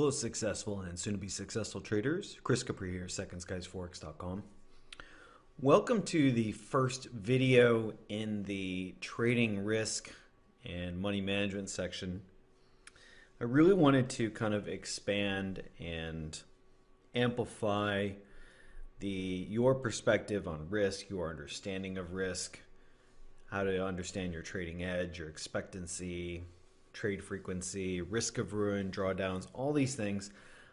Hello, successful and soon-to-be successful traders. Chris Capri here, secondsguysforex.com. Welcome to the first video in the trading risk and money management section. I really wanted to kind of expand and amplify your perspective on risk, your understanding of risk, how to understand your trading edge, your expectancy, trade frequency, risk of ruin, drawdowns, all these things.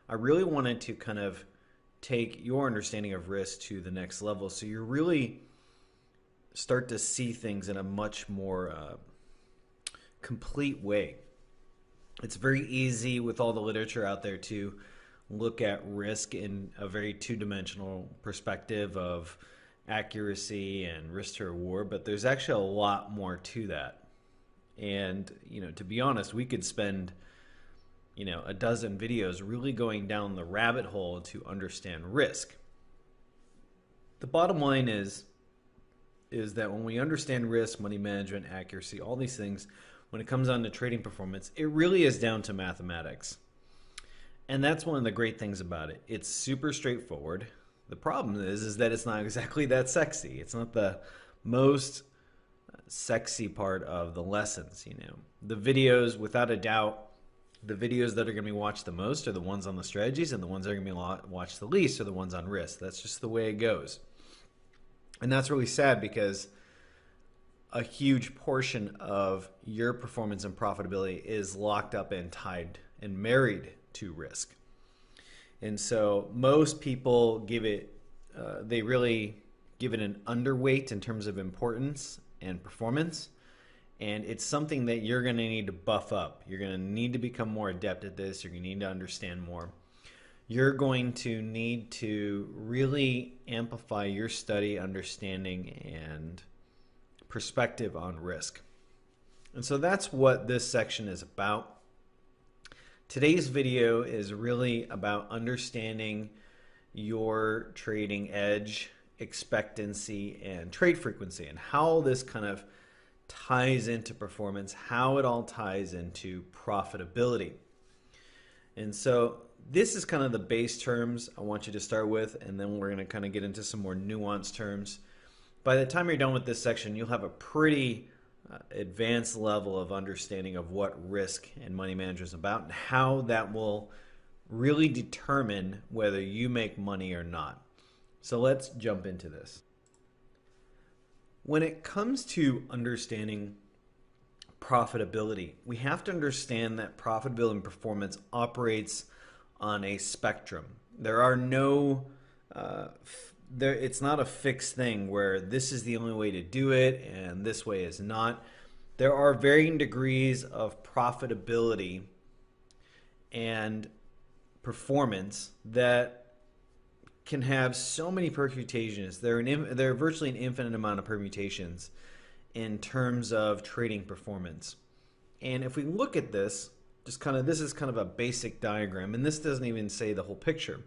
I really wanted to kind of take your understanding of risk to the next level so you really start to see things in a much more complete way. It's very easy with all the literature out there to look at risk in a very two-dimensional perspective of accuracy and risk to reward, but there's actually a lot more to that. And, to be honest, we could spend, a dozen videos really going down the rabbit hole to understand risk. The bottom line is that when we understand risk, money management, accuracy, all these things, when it comes down to trading performance, it really is down to mathematics. And that's one of the great things about it. It's super straightforward. The problem is that it's not exactly that sexy. It's not the most sexy part of the lessons. The videos, without a doubt, the videos that are going to be watched the most are the ones on the strategies, and the ones that are going to be watched the least are the ones on risk. That's just the way it goes. And that's really sad because a huge portion of your performance and profitability is locked up and tied and married to risk. And so most people give it, they really give it an underweight in terms of importance and performance, and it's something that you're going to need to buff up. You're going to need to become more adept at this. You're going to need to understand more. You're going to need to really amplify your study, understanding, and perspective on risk. And so that's what this section is about. Today's video is really about understanding your trading edge, expectancy, and trade frequency, and how this kind of ties into performance, how it all ties into profitability. And so this is kind of the base terms I want you to start with, and then we're going to kind of get into some more nuanced terms. By the time you're done with this section, you'll have a pretty advanced level of understanding of what risk and money management is about and how that will really determine whether you make money or not. So let's jump into this. When it comes to understanding profitability, we have to understand that profitability and performance operates on a spectrum. There are no, it's not a fixed thing where this is the only way to do it and this way is not. There are varying degrees of profitability and performance that can have so many permutations. There are virtually an infinite amount of permutations in terms of trading performance. And if we look at this, this is kind of a basic diagram, and this doesn't even say the whole picture.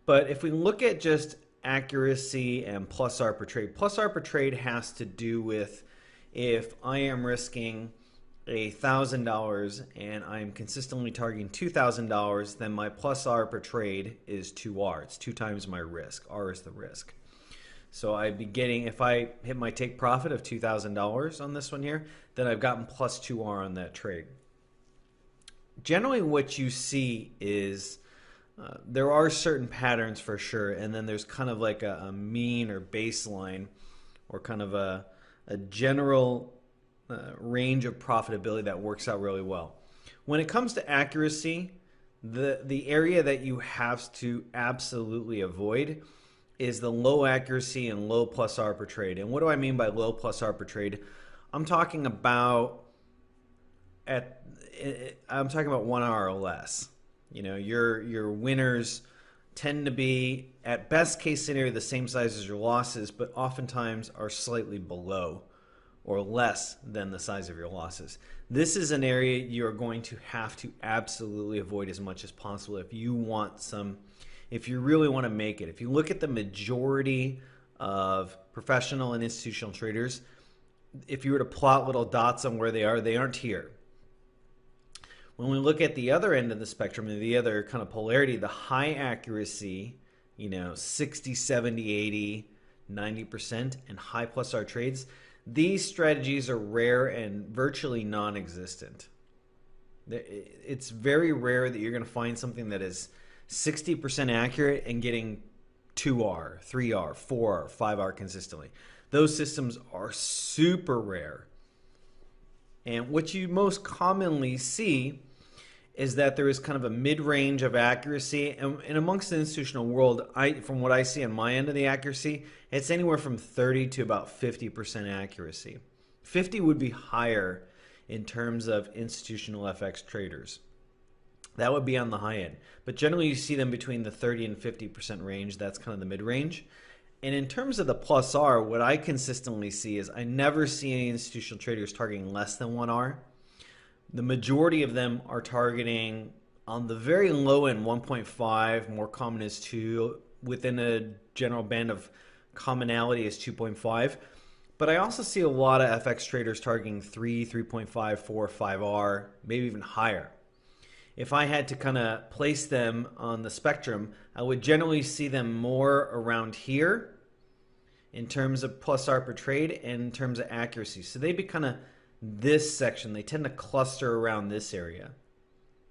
But if we look at just accuracy and plus R per trade has to do with if I am risking $1,000 and I'm consistently targeting $2,000, then my plus R per trade is 2R. It's 2 times my risk. R is the risk. So I'd be getting, if I hit my take profit of $2,000 on this one here, then I've gotten plus 2R on that trade. Generally what you see is there are certain patterns for sure, and then there's kind of like a mean or baseline or kind of a general range of profitability that works out really well. When it comes to accuracy, the area that you have to absolutely avoid is the low accuracy and low plus R per trade. And what do I mean by low plus R per trade? I'm talking about 1 hour or less. Your winners tend to be, at best case scenario, the same size as your losses, but oftentimes are slightly below or less than the size of your losses. This is an area you're going to have to absolutely avoid as much as possible if you really want to make it. If you look at the majority of professional and institutional traders, if you were to plot little dots on where they aren't here. When we look at the other end of the spectrum, the other kind of polarity, the high accuracy, 60, 70, 80, 90%, and high plus R trades, these strategies are rare and virtually non-existent. It's very rare that you're going to find something that is 60% accurate and getting 2R, 3R, 4R, 5R consistently. Those systems are super rare. And what you most commonly see is that there is kind of a mid-range of accuracy. And amongst the institutional world, from what I see on my end of the accuracy, it's anywhere from 30 to about 50% accuracy. 50 would be higher in terms of institutional FX traders. That would be on the high end. But generally you see them between the 30 and 50% range. That's kind of the mid-range. And in terms of the plus R, what I consistently see is I never see any institutional traders targeting less than 1R. The majority of them are targeting on the very low end 1.5, more common is 2, within a general band of commonality is 2.5. But I also see a lot of FX traders targeting 3, 3.5, 4, 5R, maybe even higher. If I had to kind of place them on the spectrum, I would generally see them more around here in terms of plus R per trade and in terms of accuracy. So they'd be kind of this section. They tend to cluster around this area.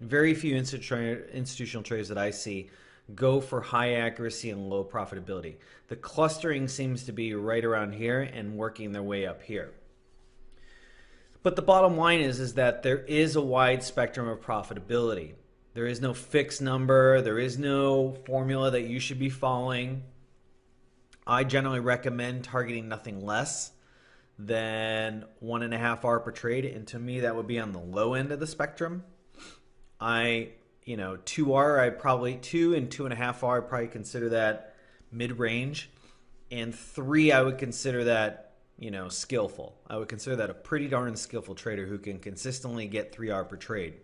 Very few institutional traders that I see go for high accuracy and low profitability. The clustering seems to be right around here and working their way up here. But the bottom line is that there is a wide spectrum of profitability. There is no fixed number. There is no formula that you should be following. I generally recommend targeting nothing less than 1.5R per trade. And to me, that would be on the low end of the spectrum. 2R, I probably 2 and 2.5R, I'd probably consider that mid-range. And 3, I would consider that skillful. I would consider that a pretty darn skillful trader who can consistently get 3R per trade.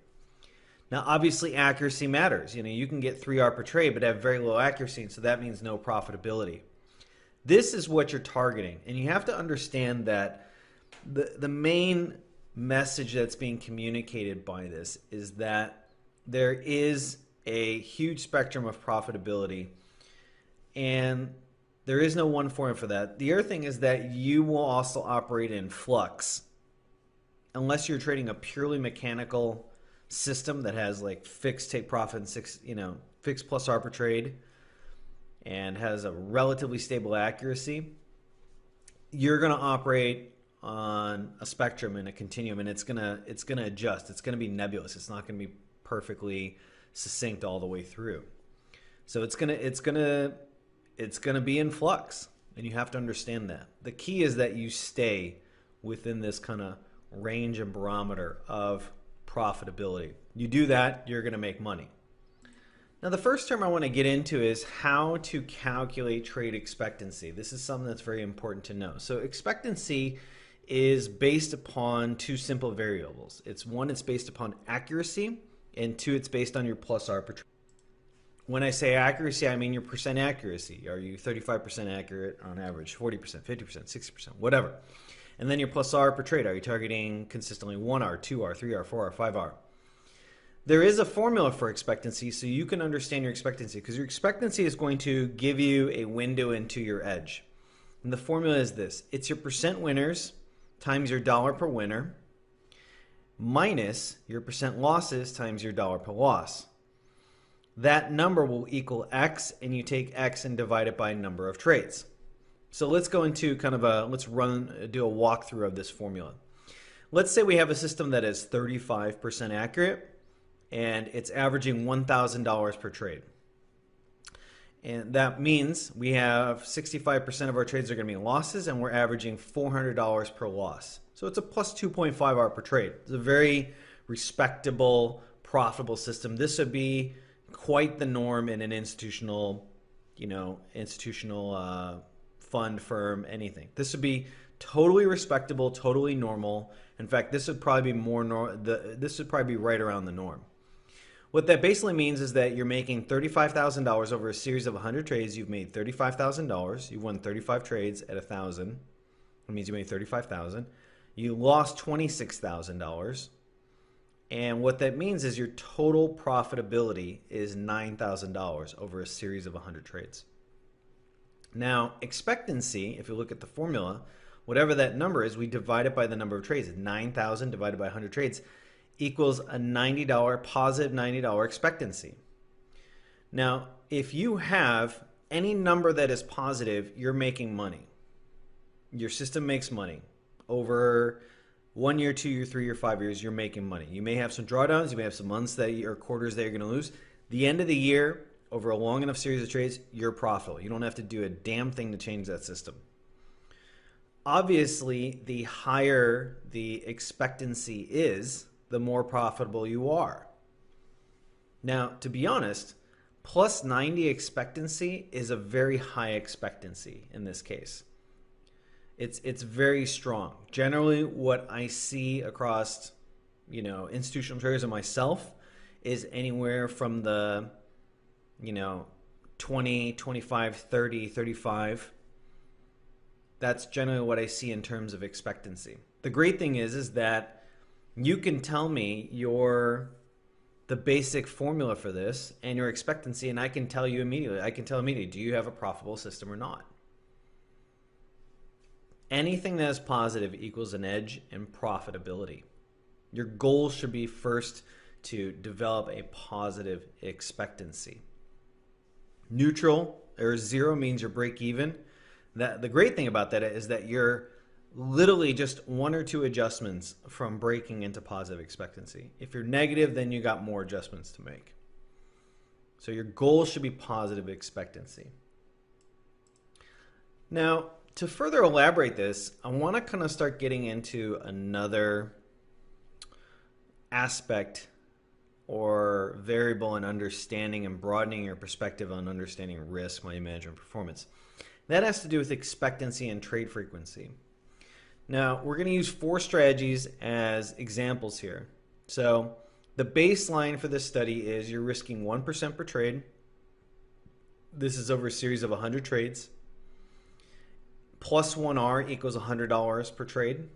Now, obviously, accuracy matters. You can get 3R per trade, but have very low accuracy, and so that means no profitability. This is what you're targeting, and you have to understand that the main message that's being communicated by this is that there is a huge spectrum of profitability, and there is no one formula for that. The other thing is that you will also operate in flux. Unless you're trading a purely mechanical system that has like fixed take profit and fixed plus R per trade and has a relatively stable accuracy, you're going to operate on a spectrum and a continuum, and it's gonna adjust. It's gonna be nebulous. It's not gonna be perfectly succinct all the way through. So it's gonna be in flux, and you have to understand that. The key is that you stay within this kind of range and barometer of profitability. You do that, you're going to make money. Now, the first term I want to get into is how to calculate trade expectancy. This is something that's very important to know. So expectancy is based upon two simple variables. One, it's based upon accuracy, and two, it's based on your plus R per trade. When I say accuracy, I mean your percent accuracy. Are you 35% accurate on average, 40%, 50%, 60%, whatever? And then your plus R per trade. Are you targeting consistently 1R, 2R, 3R, 4R, 5R? There is a formula for expectancy, so you can understand your expectancy, because your expectancy is going to give you a window into your edge. And the formula is this. It's your percent winners times your dollar per winner minus your percent losses times your dollar per loss. That number will equal X, and you take X and divide it by number of trades. So let's go into do a walkthrough of this formula. Let's say we have a system that is 35% accurate, and it's averaging $1,000 per trade. And that means we have 65% of our trades are going to be losses, and we're averaging $400 per loss. So it's a plus 2.5R per trade. It's a very respectable, profitable system. This would be quite the norm in an institutional fund, firm, anything. This would be totally respectable, totally normal. In fact, this would probably be this would probably be right around the norm. What that basically means is that you're making $35,000 over a series of 100 trades. You've made $35,000. You've won 35 trades at 1,000. That means you made $35,000. You lost $26,000. And what that means is your total profitability is $9,000 over a series of 100 trades. Now, expectancy, if you look at the formula, whatever that number is, we divide it by the number of trades. 9,000 divided by 100 trades equals a $90, positive $90 expectancy. Now, if you have any number that is positive, you're making money. Your system makes money. Over 1 year, 2 year, 3 year, 5 years, you're making money. You may have some drawdowns, you may have some months that or quarters that you're going to lose. The end of the year, over a long enough series of trades, you're profitable. You don't have to do a damn thing to change that system. Obviously, the higher the expectancy is, the more profitable you are. Now, to be honest, plus 90 expectancy is a very high expectancy in this case. It's very strong. Generally, what I see across, institutional traders and myself is anywhere from the, 20, 25, 30, 35. That's generally what I see in terms of expectancy. The great thing is that you can tell me the basic formula for this and your expectancy, and I can tell you immediately. I can tell immediately, do you have a profitable system or not? Anything that is positive equals an edge in profitability. Your goal should be first to develop a positive expectancy. Neutral or zero means you're break even. The great thing about that is that you're literally just 1 or 2 adjustments from breaking into positive expectancy. If you're negative, then you got more adjustments to make. So your goal should be positive expectancy. Now, to further elaborate this, I want to kind of start getting into another aspect or variable in understanding and broadening your perspective on understanding risk, money management, performance. That has to do with expectancy and trade frequency. Now, we're going to use 4 strategies as examples here. So the baseline for this study is you're risking 1% per trade. This is over a series of 100 trades. Plus 1R equals $100 per trade.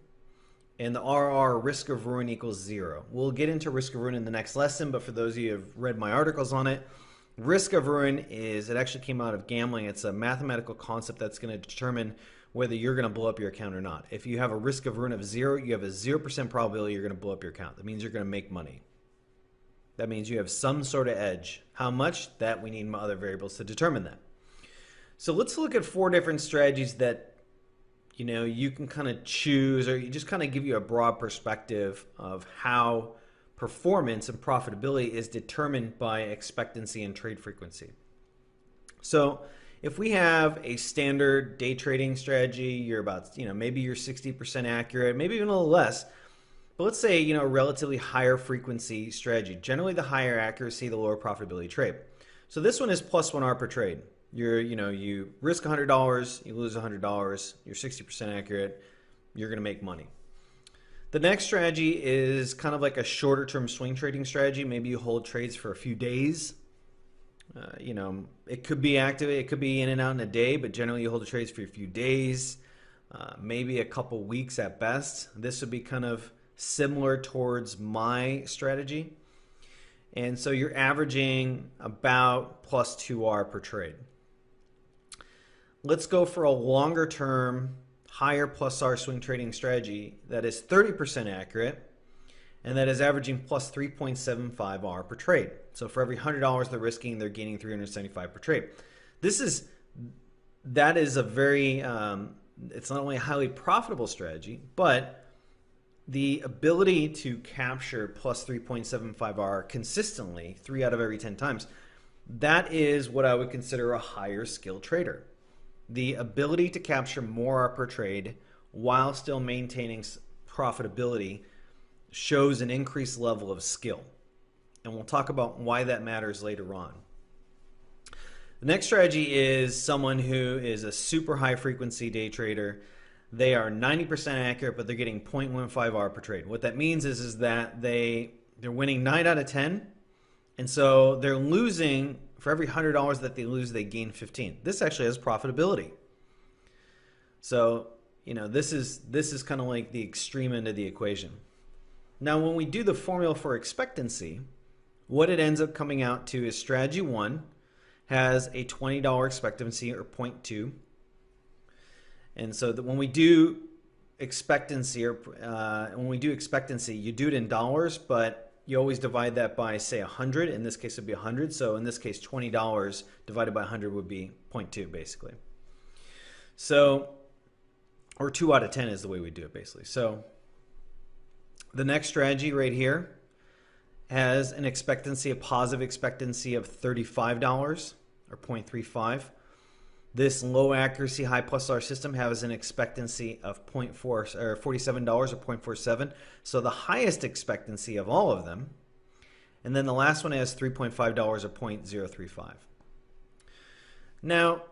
And the RR, risk of ruin, equals 0. We'll get into risk of ruin in the next lesson, but for those of you who have read my articles on it, risk of ruin it actually came out of gambling. It's a mathematical concept that's going to determine whether you're going to blow up your account or not. If you have a risk of ruin of 0, you have a 0% probability you're going to blow up your account. That means you're going to make money. That means you have some sort of edge. How much? That we need other variables to determine that. So let's look at 4 different strategies that you can kind of choose, or you just kind of give you a broad perspective of how performance and profitability is determined by expectancy and trade frequency. So if we have a standard day trading strategy, you're about, maybe you're 60% accurate, maybe even a little less. But let's say, a relatively higher frequency strategy. Generally, the higher accuracy, the lower profitability trade. So this one is plus 1R per trade. You risk $100, you lose $100, you're 60% accurate, you're going to make money. The next strategy is kind of like a shorter term swing trading strategy. Maybe you hold trades for a few days. It could be active, it could be in and out in a day, but generally you hold the trades for a few days, maybe a couple weeks at best. This would be kind of similar towards my strategy. And so you're averaging about plus 2R per trade. Let's go for a longer term, higher plus R swing trading strategy that is 30% accurate and that is averaging plus 3.75 R per trade. So for every $100 they're risking, they're gaining 375 per trade. That is a very, it's not only a highly profitable strategy, but the ability to capture plus 3.75 R consistently 3 out of every 10 times, that is what I would consider a higher skill trader. The ability to capture more R per trade while still maintaining profitability shows an increased level of skill. And we'll talk about why that matters later on. The next strategy is someone who is a super high frequency day trader. They are 90% accurate, but they're getting 0.15 R per trade. What that means is that they're winning 9 out of 10. And so they're losing, for every $100 that they lose, they gain 15. This actually has profitability. So, this is kind of like the extreme end of the equation. Now, when we do the formula for expectancy, what it ends up coming out to is strategy 1 has a $20 expectancy, or 0.2. And so that when we do expectancy, you do it in dollars, but you always divide that by, say, 100. In this case, it would be 100. So in this case, $20 divided by 100 would be 0.2, basically. So, or 2 out of 10 is the way we do it, basically. So the next strategy right here has an expectancy, a positive expectancy of $35, or 0.35. This low accuracy, high plus R system has an expectancy of 0.4 or $47, or 0.47. So the highest expectancy of all of them. And then the last one has $3.5, or 0.035. Now,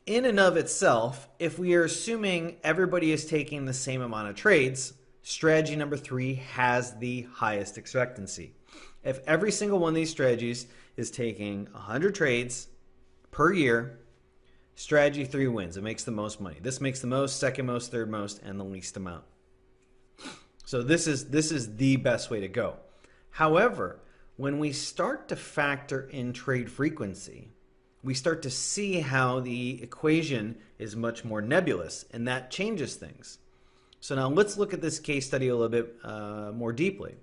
in and of itself, if we are assuming everybody is taking the same amount of trades, strategy number 3 has the highest expectancy. If every single one of these strategies is taking 100 trades per year, strategy 3 wins. It makes the most money. This makes the most, second most, third most, and the least amount. So this is the best way to go. However, when we start to factor in trade frequency, we start to see how the equation is much more nebulous, and that changes things. So now let's look at this case study a little bit more deeply.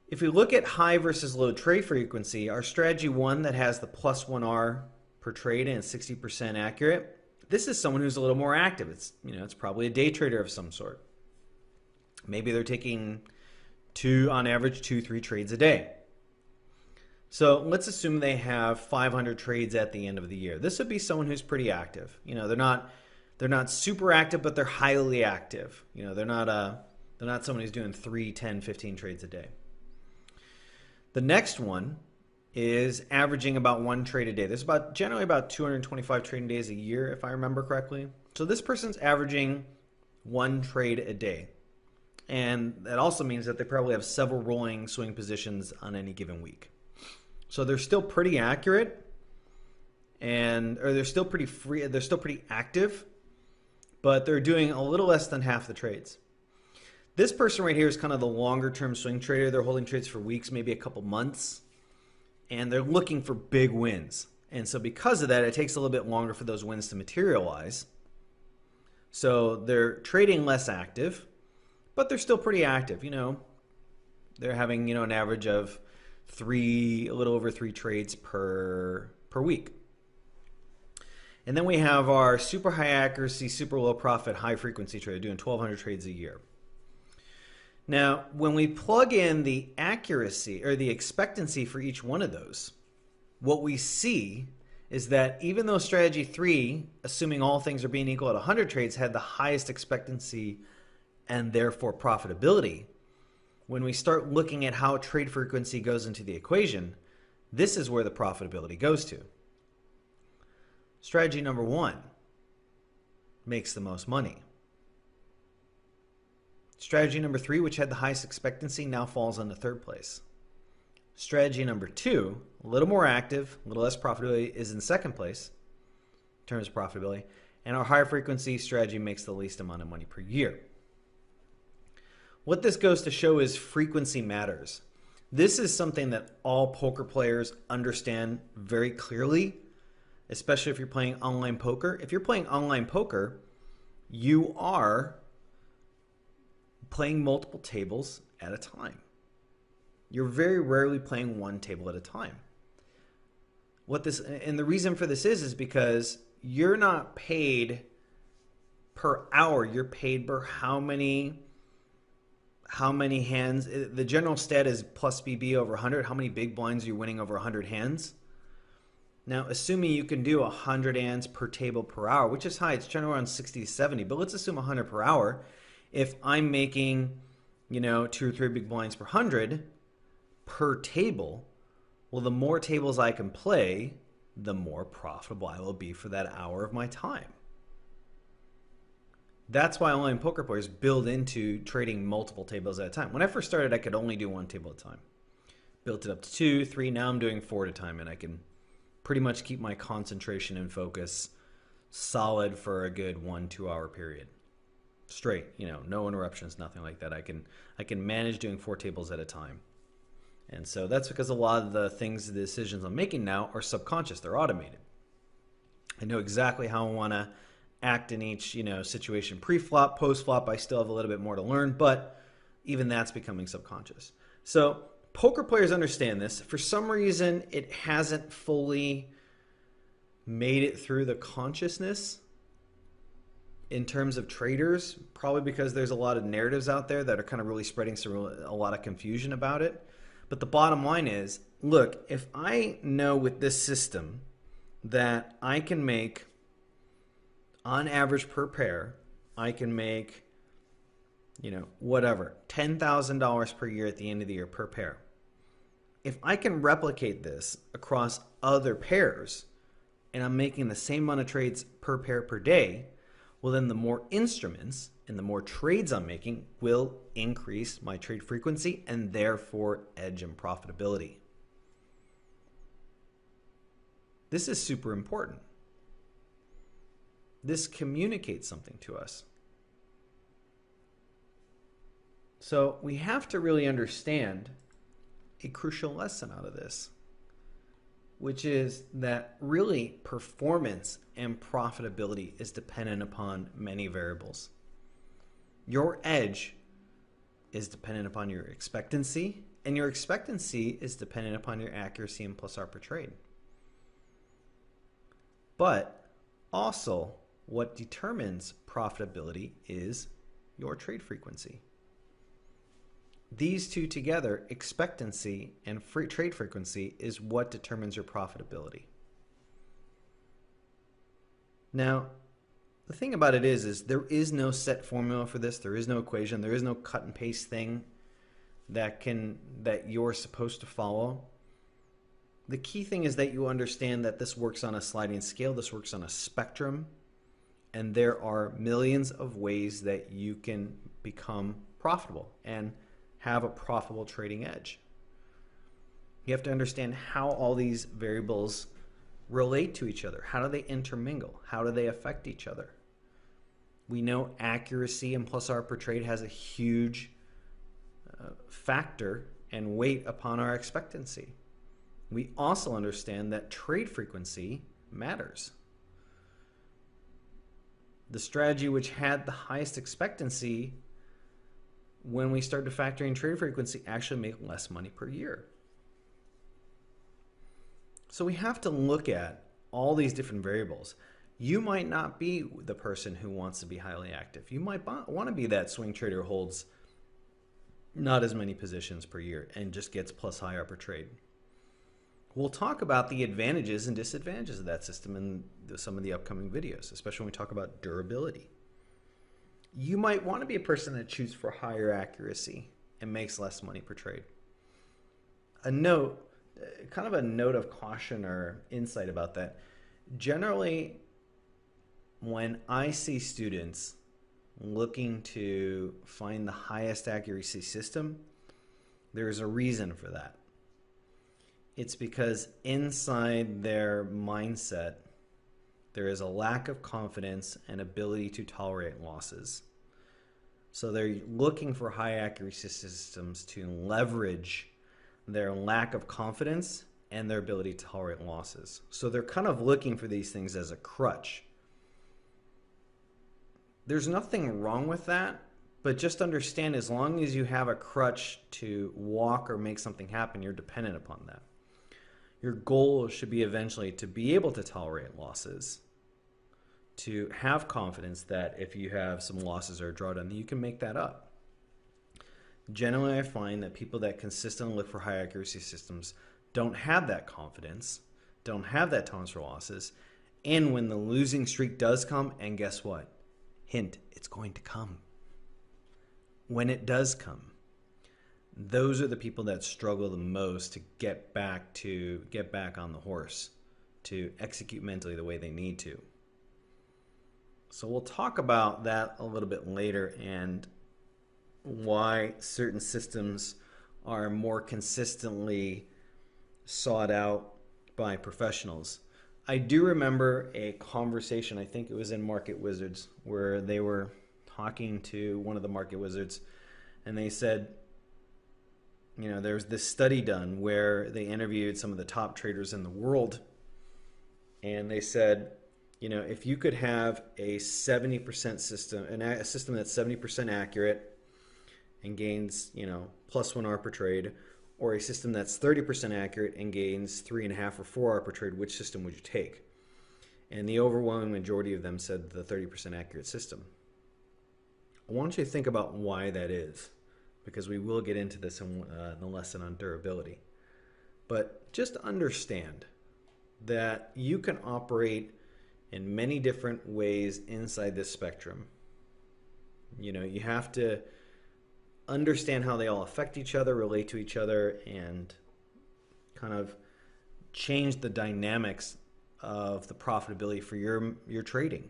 If we look at high versus low trade frequency, our strategy 1 that has the +1R per trade and 60% accurate, this is someone who's a little more active. It's probably a day trader of some sort. Maybe they're taking on average 2-3 trades a day. So let's assume they have 500 trades at the end of the year. This would be someone who's pretty active. They're not super active, but they're highly active. They're not someone who's doing 3, 10, 15 trades a day. The next one is averaging about 1 trade a day. There's generally about 225 trading days a year, if I remember correctly. So this person's averaging 1 trade a day. And that also means that they probably have several rolling swing positions on any given week. So they're still pretty accurate, or they're still pretty free. They're still pretty active, but they're doing a little less than half the trades. This person right here is kind of the longer term swing trader. They're holding trades for weeks, maybe a couple months, and they're looking for big wins. And so because of that, it takes a little bit longer for those wins to materialize. So they're trading less active, but they're still pretty active. They're having, an average of a little over 3 trades per week. And then we have our super high accuracy, super low profit, high frequency trader doing 1,200 trades a year. Now, when we plug in the accuracy or the expectancy for each one of those, what we see is that even though strategy 3, assuming all things are being equal at 100 trades, had the highest expectancy and therefore profitability, when we start looking at how trade frequency goes into the equation, this is where the profitability goes to. Strategy number 1 makes the most money. Strategy number 3, which had the highest expectancy, now falls into 3rd place. Strategy number 2, a little more active, a little less profitability, is in 2nd place in terms of profitability. And our higher frequency strategy makes the least amount of money per year. What this goes to show is frequency matters. This is something that all poker players understand very clearly, especially if you're playing online poker. If you're playing online poker, you are playing multiple tables at a time. You're very rarely playing one table at a time. And the reason for this is because you're not paid per hour. You're paid per how many hands. The general stat is plus BB over 100. How many big blinds you're winning over 100 hands. Now, assuming you can do 100 hands per table per hour, which is high, it's generally around 60 to 70, but let's assume 100 per hour. If I'm making, 2 or 3 big blinds per 100 per table, well, the more tables I can play, the more profitable I will be for that hour of my time. That's why online poker players build into trading multiple tables at a time. When I first started, I could only do 1 table at a time. Built it up to 2, 3, now I'm doing 4 at a time, and I can pretty much keep my concentration and focus solid for a good 1-2 hour period. straight, no interruptions, nothing like that. I can manage doing 4 tables at a time. And so that's because a lot of the things, the decisions I'm making now are subconscious. They're automated. I know exactly how I want to act in each, situation. Pre-flop, post-flop, I still have a little bit more to learn, but even that's becoming subconscious. So poker players understand this. For some reason, it hasn't fully made it through the consciousness in terms of traders, probably because there's a lot of narratives out there that are kind of really spreading a lot of confusion about it. But the bottom line is, look, if I know with this system that I can make, on average per pair, I can make, whatever, $10,000 per year at the end of the year per pair. If I can replicate this across other pairs and I'm making the same amount of trades per pair per day, well, then the more instruments and the more trades I'm making will increase my trade frequency and therefore edge and profitability. This is super important. This communicates something to us. So we have to really understand a crucial lesson out of this, which is that really performance and profitability is dependent upon many variables. Your edge is dependent upon your expectancy, and your expectancy is dependent upon your accuracy and plus R per trade. But also, what determines profitability is your trade frequency. These two together, expectancy and trade frequency, is what determines your profitability. Now, the thing about it is there is no set formula for this. There is no equation. There is no cut and paste thing that you're supposed to follow. The key thing is that you understand that this works on a sliding scale. This works on a spectrum. And there are millions of ways that you can become profitable and have a profitable trading edge. You have to understand how all these variables relate to each other. How do they intermingle? How do they affect each other? We know accuracy and plus R per trade has a huge factor and weight upon our expectancy. We also understand that trade frequency matters. The strategy which had the highest expectancy, when we started to factor in trade frequency, actually make less money per year. So we have to look at all these different variables. You might not be the person who wants to be highly active. You might want to be that swing trader who holds not as many positions per year and just gets plus high per trade. We'll talk about the advantages and disadvantages of that system in some of the upcoming videos, especially when we talk about durability. You might want to be a person that shoots for higher accuracy and makes less money per trade. A note, kind of a note of caution or insight about that. Generally, when I see students looking to find the highest accuracy system, there's a reason for that. It's because inside their mindset, there is a lack of confidence and ability to tolerate losses. So they're looking for high accuracy systems to leverage their lack of confidence and their ability to tolerate losses. So they're kind of looking for these things as a crutch. There's nothing wrong with that, but just understand, as long as you have a crutch to walk or make something happen, you're dependent upon that. Your goal should be eventually to be able to tolerate losses, to have confidence that if you have some losses or a drawdown, you can make that up. Generally, I find that people that consistently look for high accuracy systems don't have that confidence, don't have that tolerance for losses, and when the losing streak does come, and guess what? Hint, it's going to come. When it does come, those are the people that struggle the most to get back on the horse, to execute mentally the way they need to. So we'll talk about that a little bit later and why certain systems are more consistently sought out by professionals. I do remember a conversation, I think it was in Market Wizards, where they were talking to one of the market wizards, and they said, you know, there's this study done where they interviewed some of the top traders in the world, and they said, you know, if you could have a 70% system, a system that's 70% accurate and gains, you know, +1 R per trade, or a system that's 30% accurate and gains 3.5 or 4 R per trade, which system would you take? And the overwhelming majority of them said the 30% accurate system. I want you to think about why that is, because we will get into this in the lesson on durability. But just understand that you can operate in many different ways inside this spectrum. You know, you have to understand how they all affect each other, relate to each other, and kind of change the dynamics of the profitability for your trading.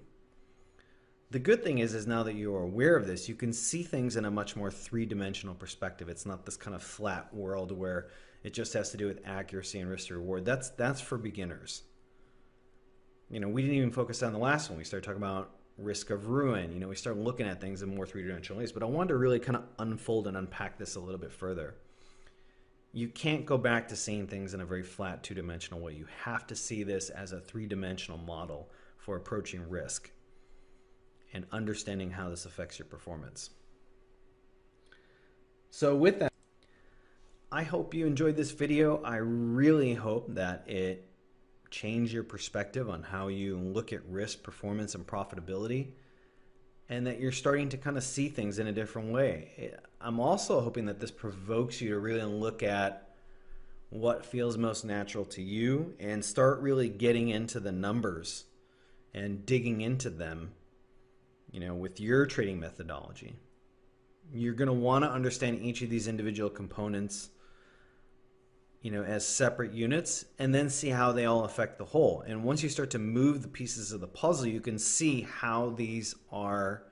The good thing is now that you are aware of this, you can see things in a much more three-dimensional perspective. It's not this kind of flat world where it just has to do with accuracy and risk to reward. That's for beginners. You know, we didn't even focus on the last one. We started talking about risk of ruin. You know, we started looking at things in more three-dimensional ways, but I wanted to really kind of unfold and unpack this a little bit further. You can't go back to seeing things in a very flat two-dimensional way. You have to see this as a three-dimensional model for approaching risk and understanding how this affects your performance. So with that, I hope you enjoyed this video. I really hope that it changed your perspective on how you look at risk, performance, and profitability, and that you're starting to kind of see things in a different way. I'm also hoping that this provokes you to really look at what feels most natural to you and start really getting into the numbers and digging into them, you know, with your trading methodology. You're going to want to understand each of these individual components, you know, as separate units, and then see how they all affect the whole. And once you start to move the pieces of the puzzle, you can see how these are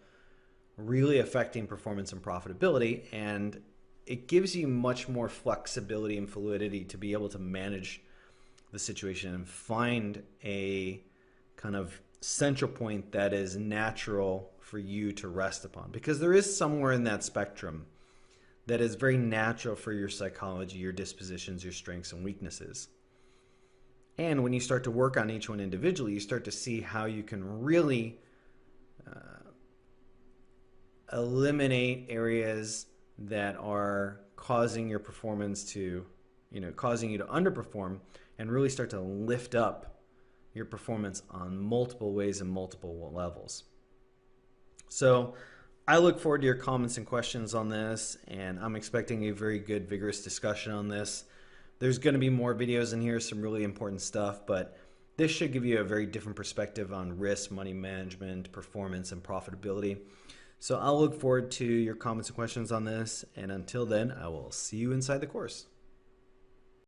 really affecting performance and profitability, and it gives you much more flexibility and fluidity to be able to manage the situation and find a kind of central point that is natural for you to rest upon, because there is somewhere in that spectrum that is very natural for your psychology, your dispositions, your strengths and weaknesses. And when you start to work on each one individually, you start to see how you can really eliminate areas that are causing your performance to, you know, causing you to underperform, and really start to lift up your performance on multiple ways and multiple levels. So I look forward to your comments and questions on this, and I'm expecting a very good, vigorous discussion on this. There's going to be more videos in here, some really important stuff, but this should give you a very different perspective on risk, money management, performance, and profitability. So I'll look forward to your comments and questions on this, and until then, I will see you inside the course.